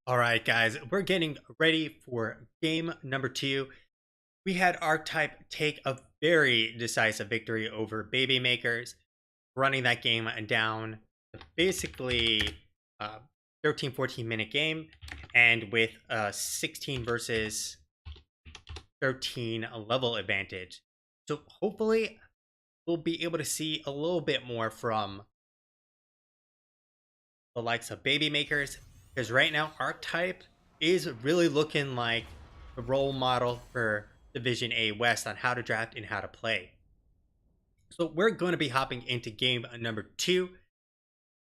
All right, guys, we're getting ready for game number two. We had Archetype take a very decisive victory over Baby Makers, running that game down to basically a 13-14 minute game, and with a 16 versus 13 level advantage. So hopefully we'll be able to see a little bit more from the likes of Baby Makers, because right now Archetype is really looking like the role model for Division A West on how to draft and how to play. So we're going to be hopping into game number two.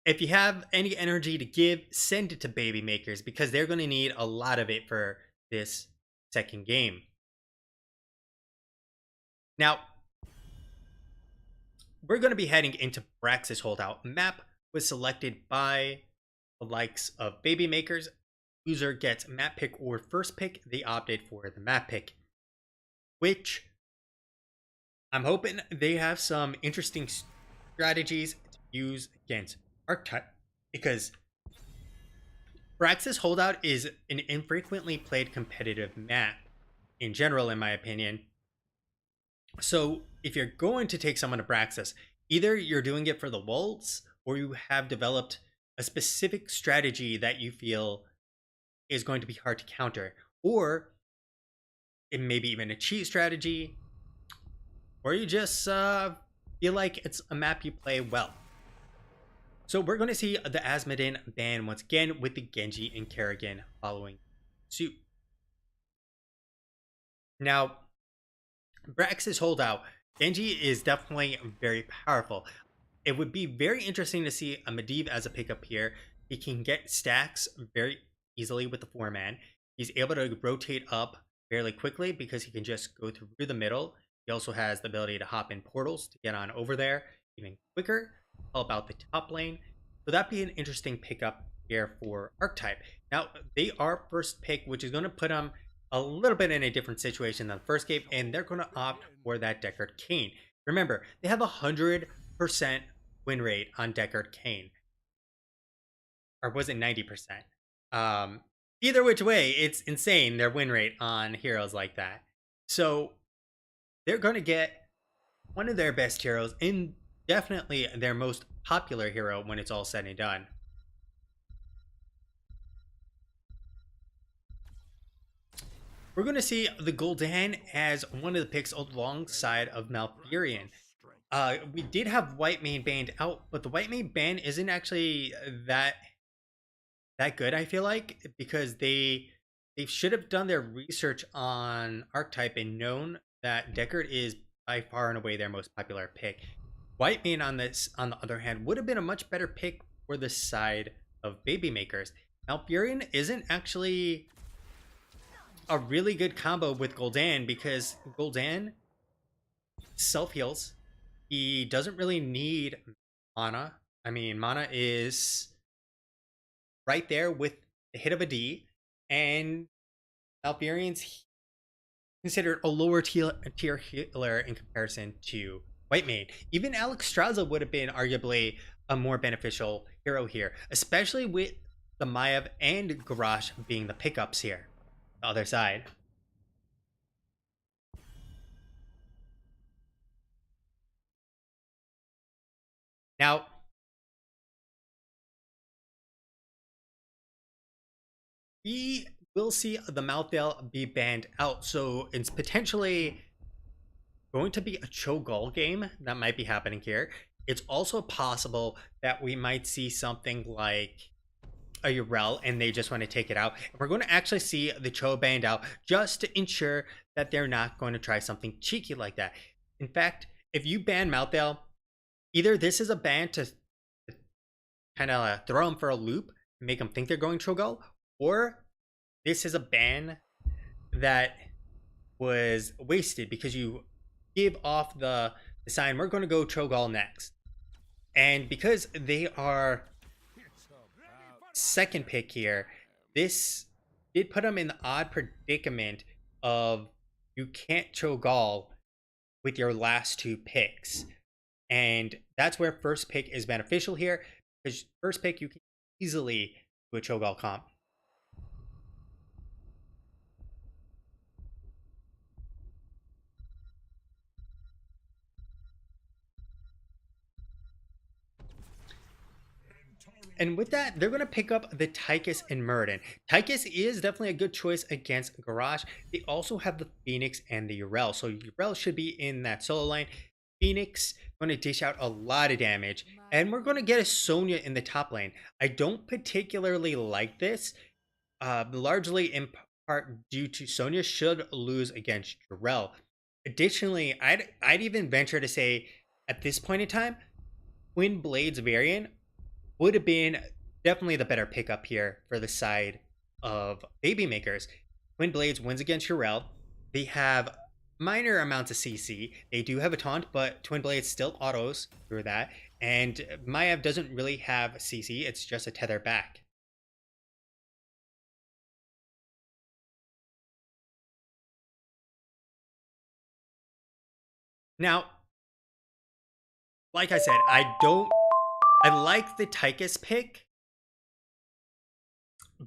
If you have any energy to give, send it to Baby Makers because they're going to need a lot of it for this second game. Now, we're going to be heading into Brax's Holdout. Map was selected by the likes of Baby Makers. User gets map pick or first pick. They opted for the map pick, which I'm hoping they have some interesting strategies to use against Archetype, because Brax's Holdout is an infrequently played competitive map in general, in my opinion. So if you're going to take someone to Braxis, either you're doing it for the Wolves or you have developed a specific strategy that you feel is going to be hard to counter, or it may be even a cheat strategy, or you just feel like it's a map you play well. So we're going to see the Asmodin ban once again, with the Genji and Kerrigan following suit. Now, Brax's Holdout, Genji is definitely very powerful. It would be very interesting to see a Medivh as a pickup here. He can get stacks very easily with the 4-man. He's able to rotate up fairly quickly because he can just go through the middle. He also has the ability to hop in portals to get on over there even quicker, help out the top lane. So that'd be an interesting pickup here for Archetype. Now, they are first pick, which is going to put them a little bit in a different situation than the first game, and they're going to opt for that Deckard Cain. Remember, they have 100% win rate on Deckard Cain. Or was it 90%? Either which way, it's insane, their win rate on heroes like that. So they're going to get one of their best heroes, and definitely their most popular hero when it's all said and done. We're going to see the Gul'dan as one of the picks alongside of Malfurion. We did have Whitemane banned out, but the Whitemane ban isn't actually that good, I feel like, because they should have done their research on Archetype and known that Deckard is by far and away their most popular pick. Whitemane on the other hand, would have been a much better pick for the side of Baby Makers. Malfurion isn't actually a really good combo with Gul'dan because Gul'dan self-heals. He doesn't really need mana. I mean, mana is right there with the hit of a D, and Malfurion's considered a lower tier healer in comparison to Whitemane. Even Alexstrasza would have been arguably a more beneficial hero here, especially with the Maiev and Garrosh being the pickups here. The other side. Now, we will see the Malthael be banned out, so it's potentially going to be a Cho'Gall game that might be happening here. It's also possible that we might see something like a Yrel and they just want to take it out. And we're going to actually see the Cho banned out just to ensure that they're not going to try something cheeky like that. In fact, if you ban Malthael, either this is a ban to kind of throw them for a loop and make them think they're going Cho'Gall, or this is a ban that was wasted because you give off the sign, we're going to go Cho'Gall next. And because they are second pick here, this did put them in the odd predicament of you can't Cho'Gall with your last two picks. And that's where first pick is beneficial here, because first pick you can easily do a Cho'Gall comp. And with that, they're going to pick up the Tychus and Muradin. Tychus is definitely a good choice against Garrosh. They also have the Phoenix and the Yrel. So Yrel should be in that solo lane. Phoenix going to dish out a lot of damage. And we're going to get a Sonya in the top lane. I don't particularly like this, largely in part due to Sonya should lose against Yrel. Additionally, I'd even venture to say at this point in time, Twin Blades variant would have been definitely the better pickup here for the side of Baby Makers. Twin Blades wins against Yrel. They have minor amounts of CC. They do have a taunt, but Twin Blades still autos through that. And Maiev doesn't really have CC, it's just a tether back. Now, like I said, I like the Tychus pick,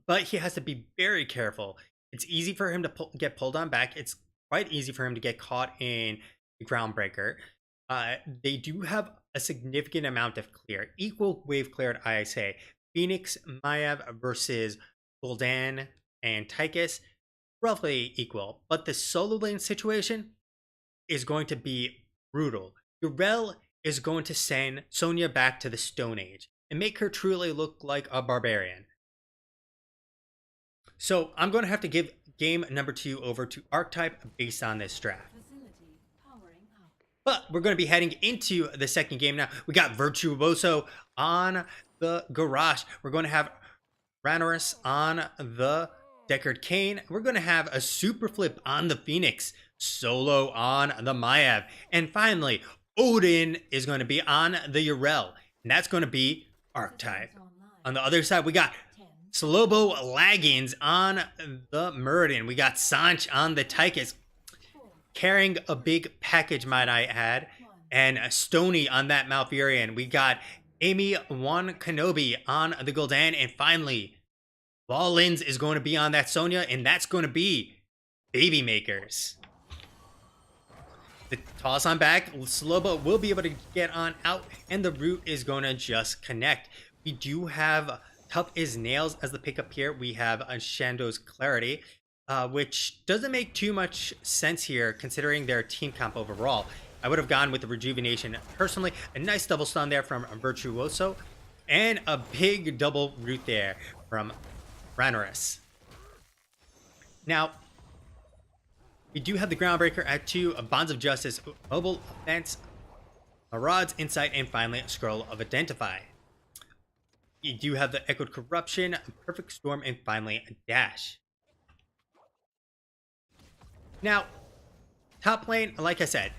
but he has to be very careful. It's easy for him to get pulled on back. It's quite easy for him to get caught in the Groundbreaker. They do have a significant amount of clear. Equal wave cleared, I say. Phoenix, Maiev versus Gul'dan and Tychus, roughly equal. But the solo lane situation is going to be brutal. Yrel is going to send Sonya back to the Stone Age and make her truly look like a barbarian. So I'm going to have to give game number 2 over to Archetype based on this draft. But we're going to be heading into the second game now. We got Virtuoso on the Garrosh. We're going to have Rhanorus on the Deckard Cain. We're going to have a super flip on the Phoenix. Solo on the Maiev. And finally, Odin is going to be on the Yrel. And that's going to be Archetype. On the other side, we got Slobo Laggins on the Muradin. We got Sanch on the Tychus, carrying a big package, might I add. And Stony on that Malfurion. We got Amy One Kenobi on the Gul'dan. And finally, Lawlins is going to be on that Sonya. And that's going to be Baby Makers. The toss on back, Slobo will be able to get on out, and the root is going to just connect. We do have Tough as Nails as the pickup here. We have Shando's Clarity, which doesn't make too much sense here considering their team comp overall. I would have gone with the Rejuvenation personally. A nice double stun there from Virtuoso, and a big double root there from Rhanorus. Now, we do have the Groundbreaker at 2, Bonds of Justice, Mobile Offense, Maraud's Insight, and finally Scroll of Identify. You do have the Echoed Corruption, Perfect Storm, and finally a Dash. Now, top lane, like I said,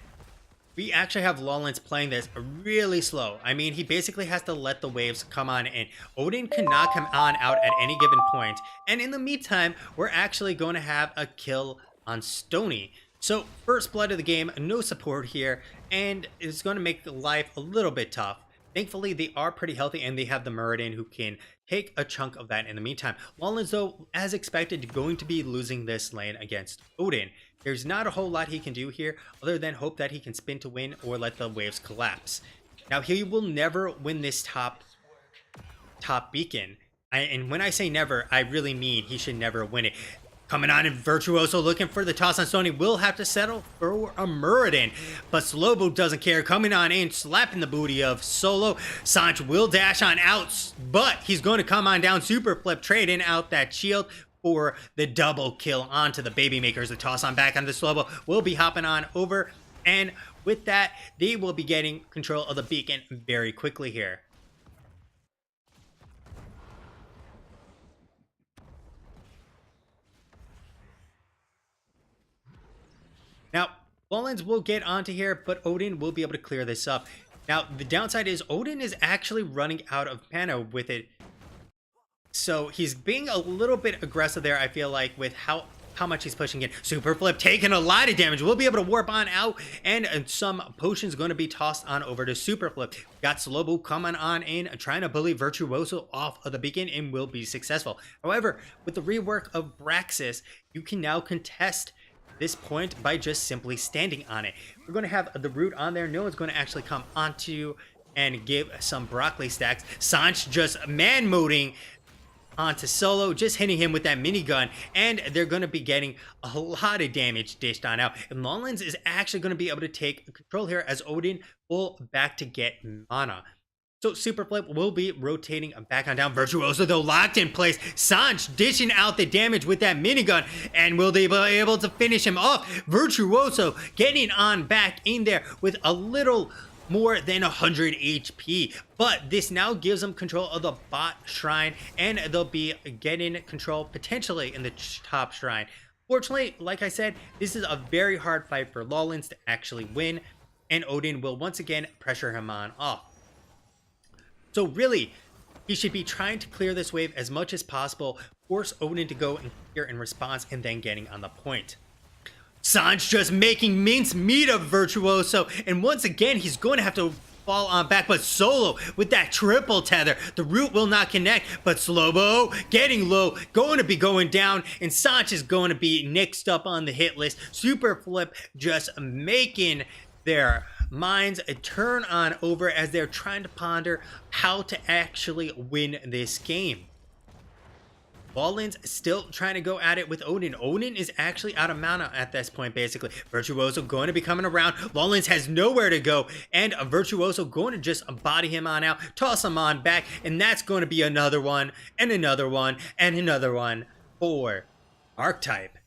we actually have Lawlins playing this really slow. I mean, he basically has to let the waves come on in. Odin can knock him on out at any given point. And in the meantime, we're actually going to have a kill on Stony. So first blood of the game, no support here, and it's going to make life a little bit tough. Thankfully, they are pretty healthy, and they have the Muradin who can take a chunk of that in the meantime. Lawlins, though, as expected, going to be losing this lane against Odin. There's not a whole lot he can do here other than hope that he can spin to win or let the waves collapse. Now, he will never win this top beacon. And when I say never, I really mean he should never win it. Coming on in Virtuoso, looking for the toss on Stony. Will have to settle for a Muradin. But Slobo doesn't care. Coming on in, slapping the booty of Solo. Sanch will dash on out, but he's going to come on down. Super flip, trading out that shield for the double kill onto the Baby Makers. The toss on back on the Slobo will be hopping on over. And with that, they will be getting control of the beacon very quickly here. Now, Lawlins will get onto here, but Odin will be able to clear this up. Now, the downside is Odin is actually running out of mana with it. So he's being a little bit aggressive there, I feel like, with how much he's pushing in. Super flip, taking a lot of damage. We'll be able to warp on out, and some potions going to be tossed on over to super flip. Got Slobo coming on in, trying to bully Virtuoso off of the beacon, and will be successful. However, with the rework of Braxis, you can now contest this point by just simply standing on it. We're going to have the root on there. No one's going to actually come onto, and give some broccoli stacks. Sanch just man-moding onto Solo, just hitting him with that minigun, and they're going to be getting a lot of damage dished on out. And Lawlins is actually going to be able to take control here as Odin will back to get mana. So Super Flip will be rotating back on down. Virtuoso, though, locked in place. Sanch dishing out the damage with that minigun, and will they be able to finish him off? Virtuoso getting on back in there with a little more than 100 HP, but this now gives them control of the bot shrine, and they'll be getting control potentially in the top shrine. Fortunately, like I said, this is a very hard fight for Lawlins to actually win, and Odin will once again pressure him on off. So really, he should be trying to clear this wave as much as possible, force Odin to go and clear in response, and then getting on the point. Sanch just making mincemeat of Virtuoso, and once again he's going to have to fall on back, but Solo with that triple tether, the root will not connect, but Slobo getting low, going to be going down, and Sanch is going to be next up on the hit list. Super Flip just making their minds turn on over as they're trying to ponder how to actually win this game. Lawlins still trying to go at it with Odin. Odin is actually out of mana at this point, basically. Virtuoso going to be coming around. Lawlins has nowhere to go, and Virtuoso going to just body him on out, toss him on back, and that's going to be another one, and another one, and another one for Archetype.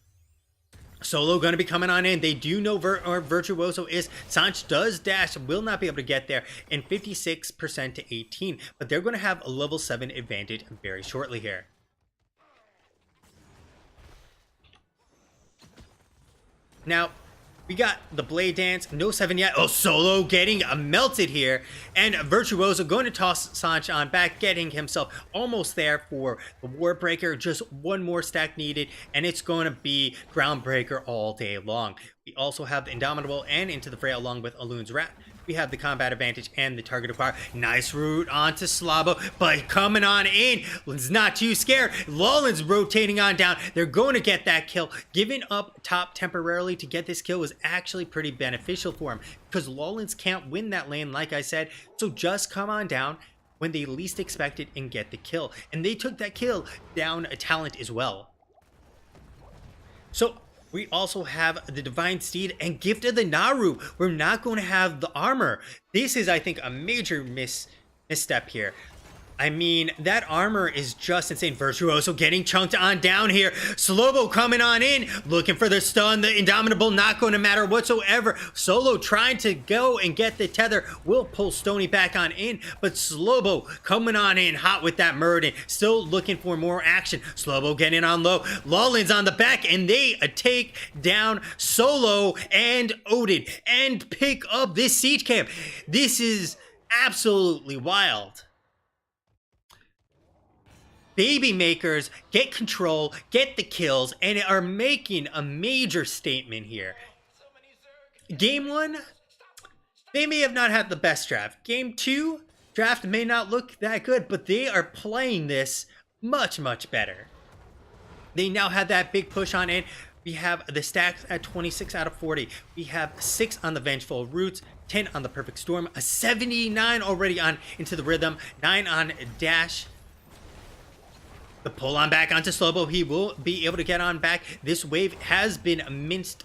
Solo going to be coming on in. They do know Virtuoso is. Sanch does dash, will not be able to get there, and 56% to 18, but they're going to have a level 7 advantage very shortly here. Now, we got the Blade Dance, no 7 yet. Oh, Solo getting melted here. And Virtuoso going to toss Sanch on back, getting himself almost there for the Warbreaker. Just one more stack needed, and it's going to be Groundbreaker all day long. We also have the Indomitable and Into the Fray along with Alun's Rat. We have the combat advantage and the target acquire. Nice route onto Slabo, but coming on in. Is not too scared. Lawlins rotating on down. They're going to get that kill. Giving up top temporarily to get this kill was actually pretty beneficial for him, because Lawlins can't win that lane, like I said. So just come on down when they least expect it and get the kill. And they took that kill down a talent as well. So we also have the Divine Steed and Gift of the Naru. We're not going to have the armor. This is, I think, a major misstep here. I mean, that armor is just insane. Virtuoso getting chunked on down here. Slobo coming on in, looking for the stun. The Indomitable not going to matter whatsoever. Solo trying to go and get the tether. Will pull Stony back on in, but Slobo coming on in hot with that Murden. Still looking for more action. Slobo getting on low. Lawlins on the back, and they take down Solo and Odin and pick up this siege camp. This is absolutely wild. Baby makers get control, get the kills, and are making a major statement here. Game 1, they may have not had the best draft. Game 2, draft may not look that good, but they are playing this much, much better. They now have that big push on in. We have the stacks at 26 out of 40. We have 6 on the Vengeful Roots, 10 on the Perfect Storm, a 79 already on Into the Rhythm, 9 on Dash. The pull on back onto Slobo. He will be able to get on back. This wave has been minced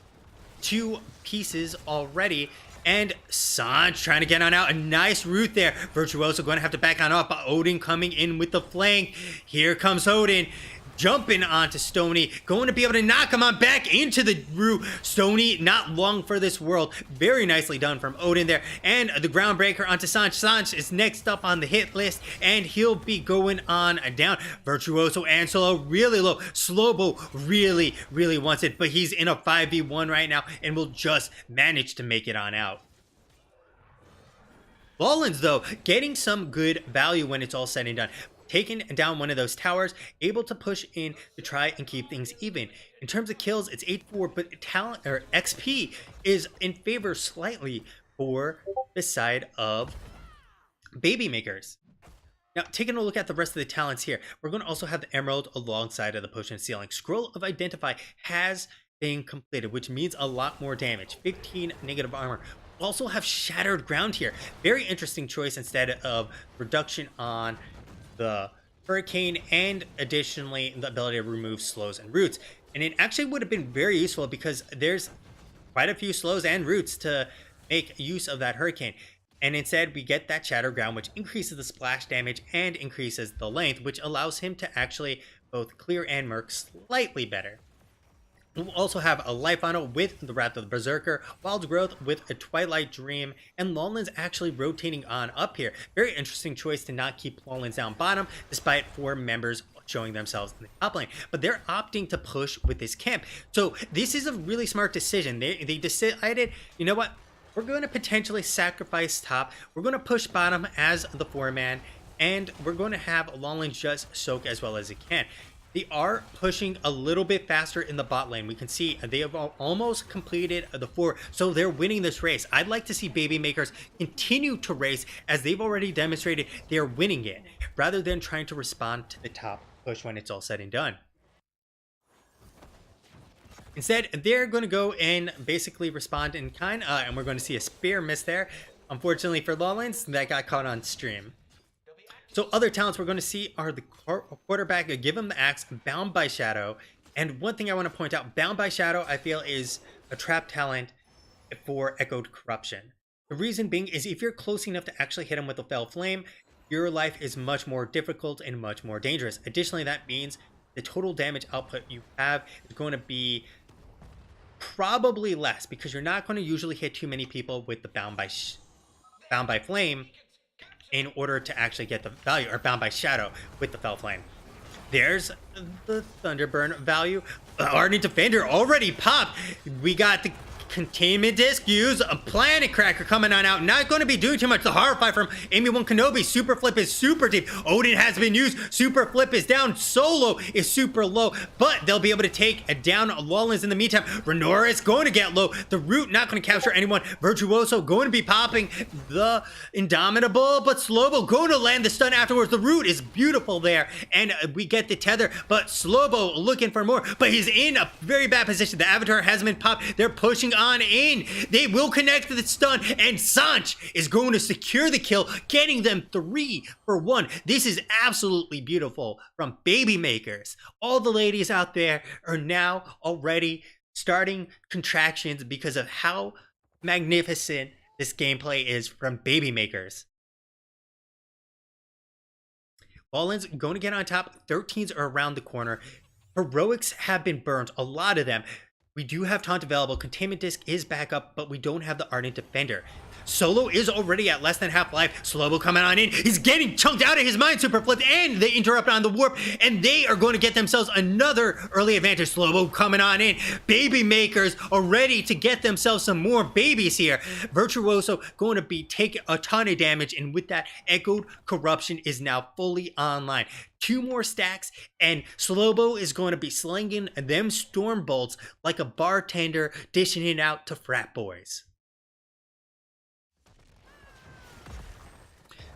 to pieces already. And Sanch trying to get on out. A nice route there. Virtuoso going to have to back on off. But Odin coming in with the flank. Here comes Odin. Jumping onto Stony, going to be able to knock him on back into the root. Stony not long for this world. Very nicely done from Odin there. And the Groundbreaker onto Sanch. Sanch is next up on the hit list, and he'll be going on down. Virtuoso and Solo really low. Slobo really, really wants it, but he's in a 5v1 right now and will just manage to make it on out. Lawlins, though, getting some good value when it's all said and done. Taking down one of those towers, able to push in to try and keep things even. In terms of kills, it's 8-4, but talent or XP is in favor slightly for the side of Baby Makers. Now, taking a look at the rest of the talents here, we're going to also have the Emerald alongside of the Potion Ceiling. Scroll of Identify has been completed, which means a lot more damage. 15 negative armor. also have Shattered Ground here. Very interesting choice instead of reduction on the Hurricane and additionally the ability to remove slows and roots. And it actually would have been very useful because there's quite a few slows and roots to make use of that Hurricane. And instead, we get that Shattered Ground, which increases the splash damage and increases the length, which allows him to actually both clear and merc slightly better. We'll also have a Life Funnel with the Wrath of the Berserker, Wild Growth with a Twilight Dream, and Lawlan's actually rotating on up here. Very interesting choice to not keep Lawlan's down bottom, despite 4 members showing themselves in the top lane. But they're opting to push with this camp. So this is a really smart decision. They decided, you know what? We're going to potentially sacrifice top. We're going to push bottom as the 4-man, and we're going to have Lawlan just soak as well as it can. They are pushing a little bit faster in the bot lane. We can see they have almost completed the 4, so they're winning this race. I'd like to see Baby Makers continue to race as they've already demonstrated they're winning it, rather than trying to respond to the top push when it's all said and done. Instead, they're going to go and basically respond in kind, and we're going to see a spear miss there. Unfortunately for Lawlan's, that got caught on stream. So other talents we're going to see are the quarterback, Give Him the Axe, Bound by Shadow. And one thing I want to point out, Bound by Shadow, I feel is a trap talent for Echoed Corruption. The reason being is if you're close enough to actually hit him with a Fell Flame, your life is much more difficult and much more dangerous. Additionally, that means the total damage output you have is going to be probably less because you're not going to usually hit too many people with the Bound by Flame in order to actually get the value, or Bound by Shadow with the Fell Flame. There's the Thunderburn value. Ardent Defender already popped. We got the Containment Disc, use a Planet Cracker coming on out. Not going to be doing too much. The Horrify from Amy One Kenobi. Super Flip is super deep. Odin has been used. Super Flip is down. Solo is super low, but they'll be able to take down Lawlan's in the meantime. Renora is going to get low. The Root not going to capture anyone. Virtuoso going to be popping the Indomitable, but Slobo going to land the stun afterwards. The Root is beautiful there, and we get the Tether, but Slobo looking for more, but he's in a very bad position. The Avatar hasn't been popped. They're pushing on in. They will connect to the stun, and Sanch is going to secure the kill, getting them 3 for 1. This is absolutely beautiful from Baby Makers. All the ladies out there are now already starting contractions because of how magnificent this gameplay is from Baby Makers. Lawlan's going to get on top. 13s are around the corner. Heroics have been burned, a lot of them. We do have taunt available. Containment Disc is back up, but we don't have the Ardent Defender. Solo is already at less than half life. Slobo coming on in. He's getting chunked out of his mind. Super Flip, and they interrupt on the warp, and they are going to get themselves another early advantage. Slobo coming on in. Baby Makers are ready to get themselves some more babies here. Virtuoso going to be taking a ton of damage, and with that, Echoed Corruption is now fully online. 2 more stacks, and Slobo is going to be slinging them storm bolts like a bartender dishing it out to frat boys.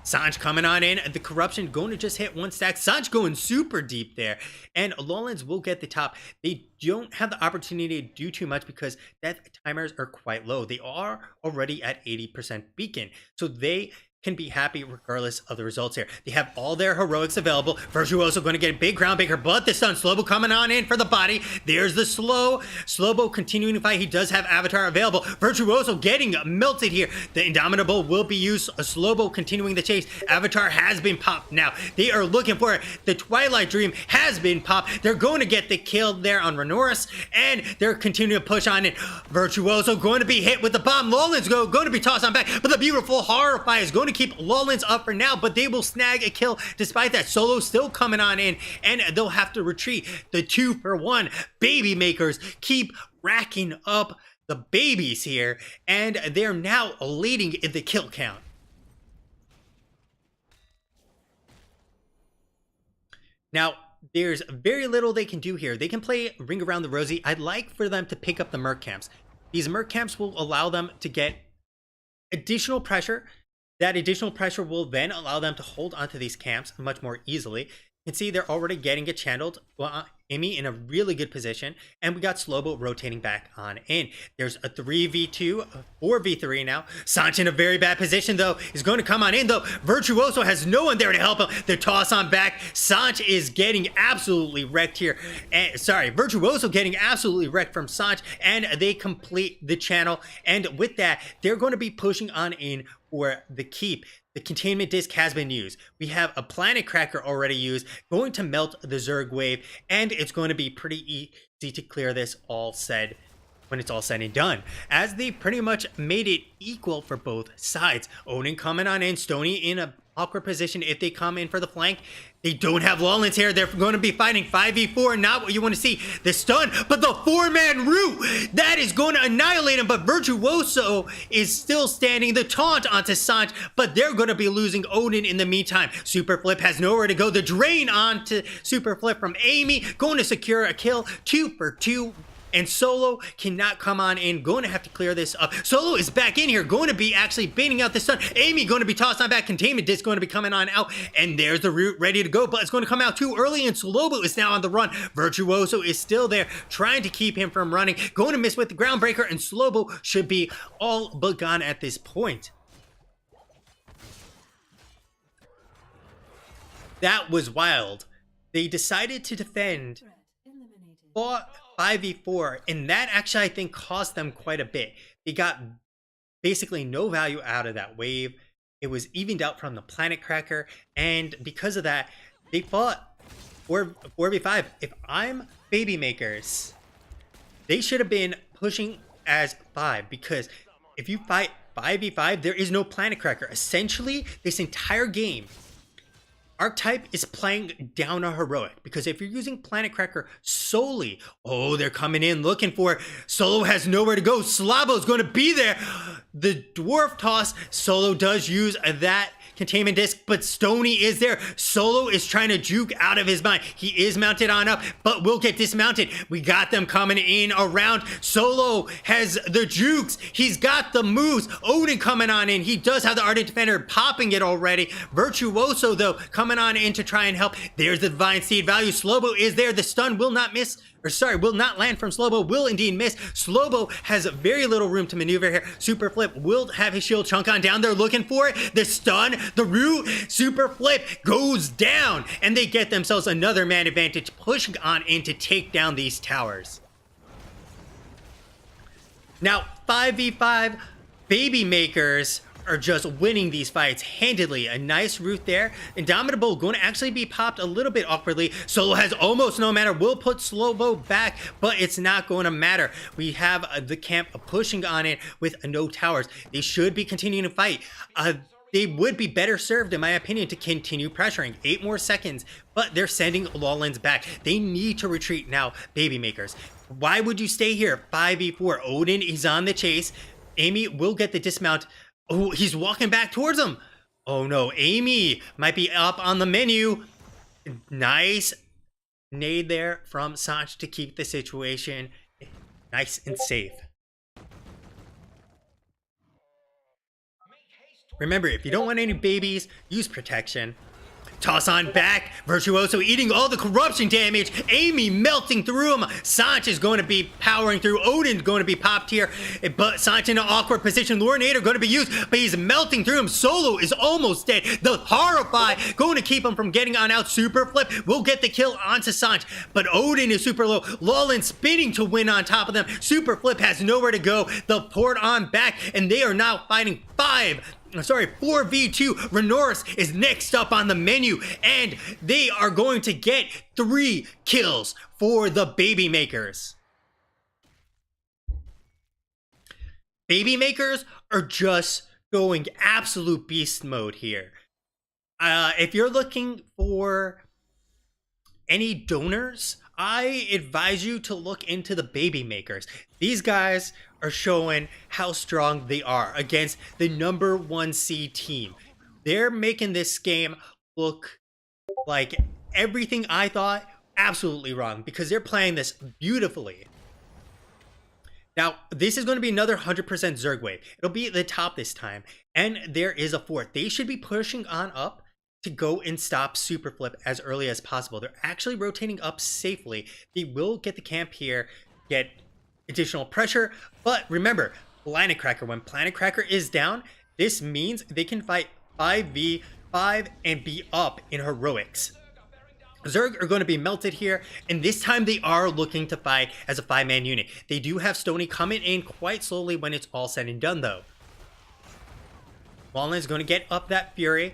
Sanch coming on in. The Corruption going to just hit 1 stack. Sanch going super deep there. And Lawlan's will get the top. They don't have the opportunity to do too much because death timers are quite low. They are already at 80% beacon. So they can be happy regardless of the results here. They have all their heroics available. Virtuoso going to get a big crown baker, but the stun. Slobo coming on in for the body. There's the slow. Slobo continuing to fight. He does have Avatar available. Virtuoso getting melted here. The Indomitable will be used. Slobo continuing the chase. Avatar has been popped now. They are looking for it. The Twilight Dream has been popped. They're going to get the kill there on Renoris, and they're continuing to push on in. Virtuoso going to be hit with the bomb. Lawlan's going to be tossed on back, but the beautiful Horrify is going to keep Lawlan's up for now, but they will snag a kill despite that. Solo still coming on in, and they'll have to retreat. The 2 for 1 Baby Makers keep racking up the babies here, and they're now leading in the kill count. Now, there's very little they can do here. They can play Ring Around the Rosie. I'd like for them to pick up the Merc Camps. These Merc Camps will allow them to get additional pressure. That additional pressure will then allow them to hold onto these camps much more easily. You can see they're already getting it channeled. Well, Amy in a really good position, and we got Slobo rotating back on in. There's a 3v2, 4v3 now. Sanch in a very bad position, though. Is going to come on in, though. Virtuoso has no one there to help him. The toss on back. Sanch is getting absolutely wrecked here. And, sorry, Virtuoso getting absolutely wrecked from Sanch, and they complete the channel. And with that, they're going to be pushing on in for the keep. The containment disc has been used. We have a planet cracker already used, going to melt the Zerg wave, and it's going to be pretty easy to clear this all said when it's all said and done, as they pretty much made it equal for both sides. Odin coming on in, Stony in a awkward position if they come in for the flank. They don't have Lawlens here. They're going to be fighting 5v4, not what you want to see. The stun, but the 4-man root, that is going to annihilate him, but Virtuoso is still standing. The taunt onto Sanch, but they're going to be losing Odin in the meantime. Super Flip has nowhere to go. The drain onto Super Flip from Amy, going to secure a kill, 2 for 2. And Solo cannot come on in, going to have to clear this up. Solo is back in here, going to be actually baiting out the stun. Amy going to be tossed on back, containment disc going to be coming on out, and there's the root ready to go, but it's going to come out too early, and Slobo is now on the run. Virtuoso is still there, trying to keep him from running, going to miss with the groundbreaker, and Slobo should be all but gone at this point. That was wild. They decided to defend, fought 5v4, and that actually I think cost them quite a bit. They got basically no value out of that wave. It was evened out from the planet cracker, and because of that, they fought 4v5. If I'm Baby Makers, they should have been pushing as 5, because if you fight 5v5, there is no planet cracker. Essentially, this entire game, Archetype is playing down a heroic, because if you're using Planet Cracker solely, oh, they're coming in looking for it. Solo has nowhere to go. Slabo's going to be there. The dwarf toss, Solo does use that containment disc, but Stony is there. Solo is trying to juke out of his mind. He is mounted on up, but will get dismounted. We got them coming in around. Solo has the jukes. He's got the moves. Odin coming on in. He does have the Ardent Defender popping it already. Virtuoso, though, coming on in to try and help. There's the Divine Seed value. Slobo is there. The stun will not miss. Or sorry, will not land from Slobo, will indeed miss. Slobo has very little room to maneuver here. Super Flip will have his shield chunk on down. They're looking for it. The stun, the root, Super Flip goes down. And they get themselves another man advantage, pushing on in to take down these towers. Now, 5v5, Baby Makers are just winning these fights handedly. A nice root there. Indomitable going to actually be popped a little bit awkwardly. Solo has almost no matter. Will put Slobo back, but it's not going to matter. We have the camp pushing on it with no towers. They should be continuing to fight. They would be better served, in my opinion, to continue pressuring. 8 more seconds, but they're sending Lawlens back. They need to retreat now, Baby Makers. Why would you stay here? 5v4. Odin is on the chase. Amy will get the dismount. Oh, he's walking back towards him. Oh no, Amy might be up on the menu. Nice nade there from Sanch to keep the situation nice and safe. Remember, if you don't want any babies, use protection. Toss on back. Virtuoso eating all the corruption damage. Amy melting through him. Sanch is going to be powering through. Odin's going to be popped here. But Sanch in an awkward position. Lorinator going to be used, but he's melting through him. Solo is almost dead. The Horrify going to keep him from getting on out. Super Flip will get the kill onto Sanch, but Odin is super low. Lawlens spinning to win on top of them. Super Flip has nowhere to go. The port on back, and they are now fighting 4v2. Renoris is next up on the menu, and they are going to get 3 kills for the Baby Makers. Baby Makers are just going absolute beast mode here. If you're looking for any donors, I advise you to look into the Baby Makers. These guys are showing how strong they are against the number 1 seed team. They're making this game look like everything I thought absolutely wrong, because they're playing this beautifully. Now, this is going to be another 100% Zerg wave. It'll be at the top this time, and there is a fort. They should be pushing on up to go and stop Super Flip as early as possible. They're actually rotating up safely. They will get the camp here, get additional pressure, but remember, Planet Cracker, when Planet Cracker is down, this means they can fight 5v5 and be up in heroics. Zerg are going to be melted here, and this time they are looking to fight as a 5-man unit. They do have Stony coming in quite slowly when it's all said and done, though. Wallen is going to get up that Fury.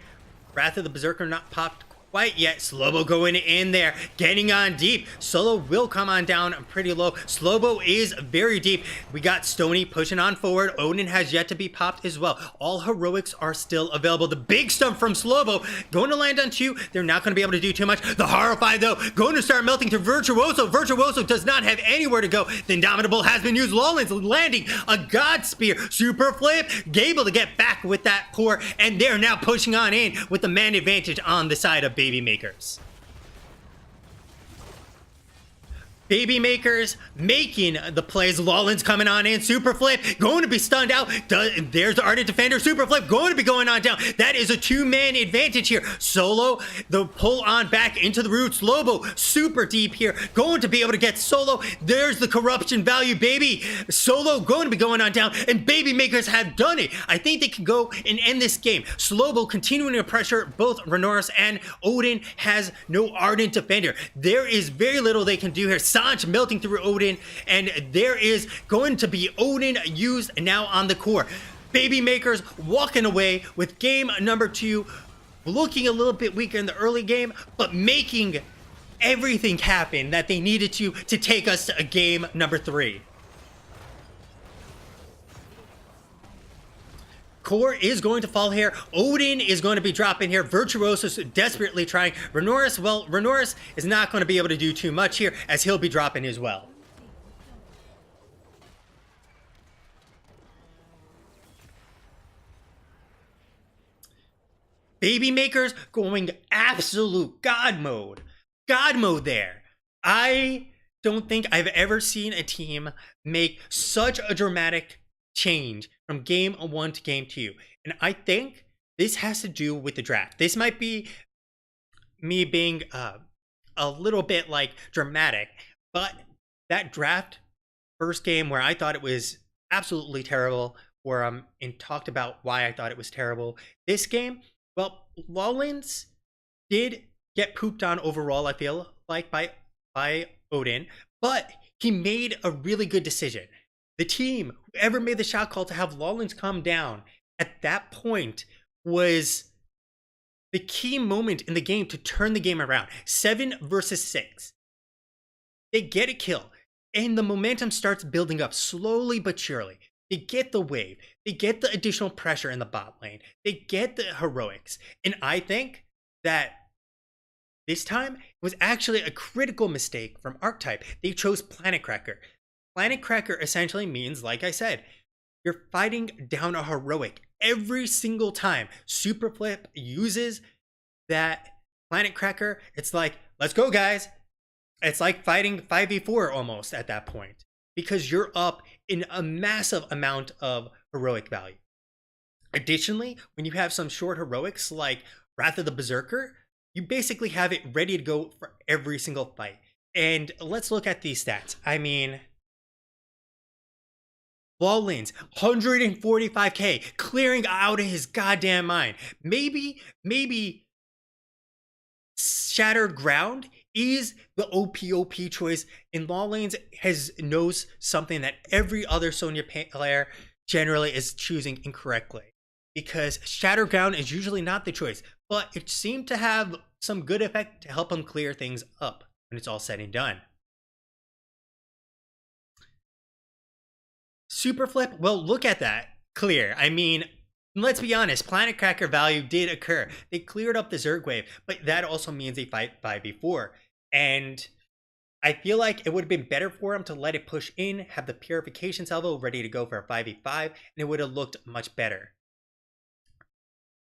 Wrath of the Berserker not popped quite yet. Slobo going in there, getting on deep. Solo will come on down pretty low. Slobo is very deep. We got Stony pushing on forward. Odin has yet to be popped as well. All heroics are still available. The big stump from Slobo going to land on 2. They're not going to be able to do too much. The Horrify, though, going to start melting to Virtuoso. Virtuoso does not have anywhere to go. The Indomitable has been used. Lawlins landing a God Spear. Super Flip, able to get back with that core, and they're now pushing on in with the man advantage on the side of Baby Makers. Baby Makers making the plays. Lawlins coming on in. Super Flip going to be stunned out. There's the Ardent Defender. Super Flip going to be going on down. That is a 2-man advantage here. Solo, the pull on back into the roots. Lobo super deep here. Going to be able to get Solo. There's the corruption value, baby. Solo going to be going on down. And Baby Makers have done it. I think they can go and end this game. Slobo continuing to pressure both Renoris and Odin has no Ardent Defender. There is very little they can do here. Sanch melting through Odin, and there is going to be Odin used now on the core. Baby Makers walking away with game number 2, looking a little bit weaker in the early game, but making everything happen that they needed to take us to a game number 3. Core is going to fall here. Odin is going to be dropping here. Virtuoso's desperately trying. Renoris, well, Renoris is not going to be able to do too much here, as he'll be dropping as well. Baby Makers going absolute God mode. God mode there. I don't think I've ever seen a team make such a dramatic change from game 1 to game 2. And I think this has to do with the draft. This might be me being a little bit like dramatic, but that draft first game where I thought it was absolutely terrible, where and talked about why I thought it was terrible. This game, well, Lawlins did get pooped on overall, I feel like, by Odin, but he made a really good decision. The team, whoever made the shot call to have Lawlins come down at that point, was the key moment in the game to turn the game around. 7 versus 6. They get a kill, and the momentum starts building up slowly but surely. They get the wave. They get the additional pressure in the bot lane. They get the heroics. And I think that this time it was actually a critical mistake from Archetype. They chose Planet Cracker. Planet Cracker essentially means, like I said, you're fighting down a heroic every single time. Super Flip uses that Planet Cracker. It's like, let's go, guys. It's like fighting 5v4 almost at that point, because you're up in a massive amount of heroic value. Additionally, when you have some short heroics like Wrath of the Berserker, you basically have it ready to go for every single fight. And let's look at these stats. I mean, Lawlins, 145k, clearing out of his goddamn mind. Maybe Shattered Ground is the OP choice, and Lawlins knows something that every other Sonya player generally is choosing incorrectly. Because Shattered Ground is usually not the choice, but it seemed to have some good effect to help him clear things up when it's all said and done. Super Flip, well, look at that. Clear. I mean, let's be honest, Planet Cracker value did occur. They cleared up the Zerg wave, but that also means they fight 5v4. And I feel like it would have been better for him to let it push in, have the Purification Salvo ready to go for a 5v5, and it would have looked much better.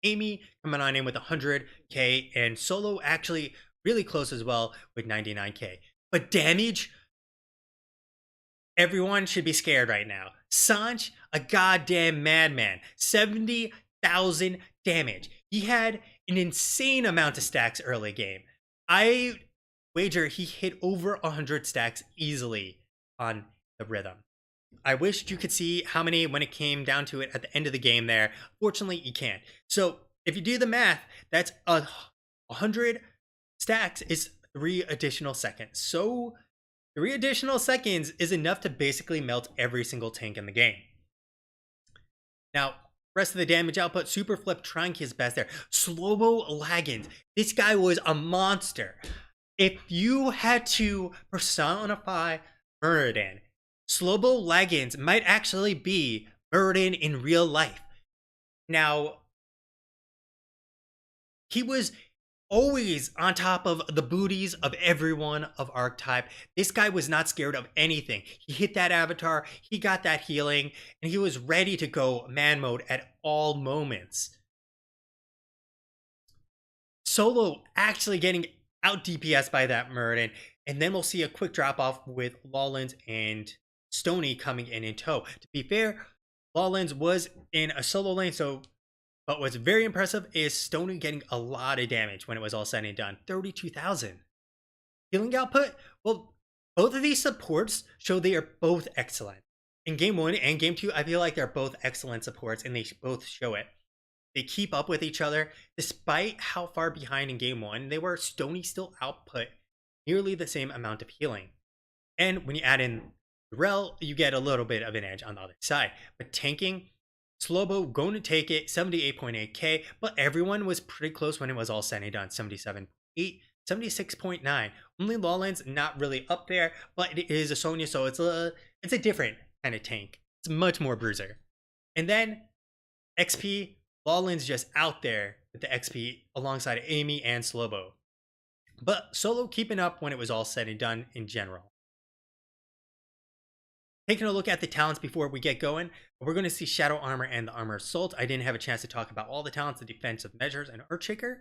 Amy coming on in with 100k, and Solo actually really close as well with 99k. But damage, everyone should be scared right now. Sanch, a goddamn madman. 70,000 damage. He had an insane amount of stacks early game. I wager he hit over 100 stacks easily on the rhythm. I wished you could see how many when it came down to it at the end of the game there. Fortunately, you can't. So if you do the math, that's 100 stacks is 3 additional seconds. So 3 additional seconds is enough to basically melt every single tank in the game. Now, rest of the damage output, Super Flip trying his best there. Slow-mo Laggins. This guy was a monster. If you had to personify Muradin, Slow-mo Laggins might actually be Muradin in real life. Now, he was always on top of the booties of everyone of Archetype. This guy was not scared of anything. He hit that avatar, he got that healing, and he was ready to go man mode at all moments. Solo actually getting out DPS by that Muradin, and then we'll see a quick drop off with Lawlins and Stony coming in tow. To be fair, Lawlins was in a solo lane, but what's very impressive is Stony getting a lot of damage when it was all said and done. 32,000. Healing output? Well, both of these supports show they are both excellent. In Game 1 and Game 2, I feel like they're both excellent supports, and they both show it. They keep up with each other. Despite how far behind in Game 1 they were, Stony still output nearly the same amount of healing. And when you add in Rel, you get a little bit of an edge on the other side. But tanking, Slobo going to take it, 78.8k, but everyone was pretty close when it was all said and done. 77.8, 76.9. Only Lawlins not really up there, but it is a Sonya, so it's a different kind of tank. It's much more bruiser. And then XP, Lawlins just out there with the XP alongside Amy and Slobo. But Solo keeping up when it was all said and done in general. Taking a look at the talents before we get going, we're going to see Shadow Armor and the Armor Assault. I didn't have a chance to talk about all the talents, the defensive measures, and Earthshaker.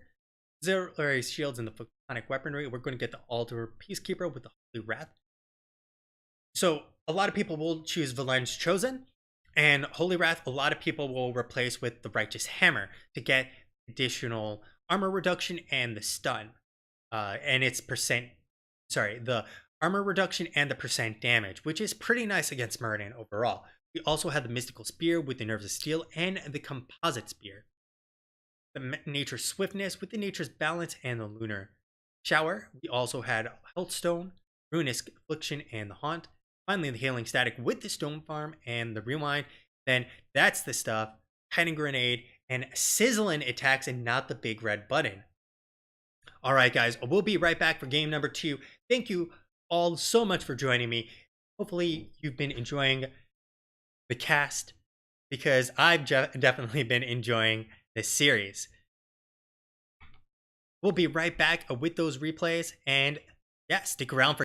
Auxiliary shields and the photonic weaponry. We're going to get the Altar Peacekeeper with the Holy Wrath. So a lot of people will choose Valen's Chosen, and Holy Wrath a lot of people will replace with the Righteous Hammer to get additional armor reduction and the stun. And its the armor reduction and the percent damage, which is pretty nice against Muradin overall. We also had the Mystical Spear with the Nerves of Steel and the Composite Spear. The Nature's Swiftness with the Nature's Balance and the Lunar Shower. We also had Health Stone, Ruinous Affliction, and the Haunt. Finally, the Healing Static with the Stone Farm and the Rewind. Then that's the stuff, Hiding Grenade, and Sizzling attacks and not the big red button. Alright guys, we'll be right back for game number 2. Thank you all so much for joining me. Hopefully you've been enjoying the cast, because I've definitely been enjoying this series. We'll be right back with those replays, and yeah, stick around for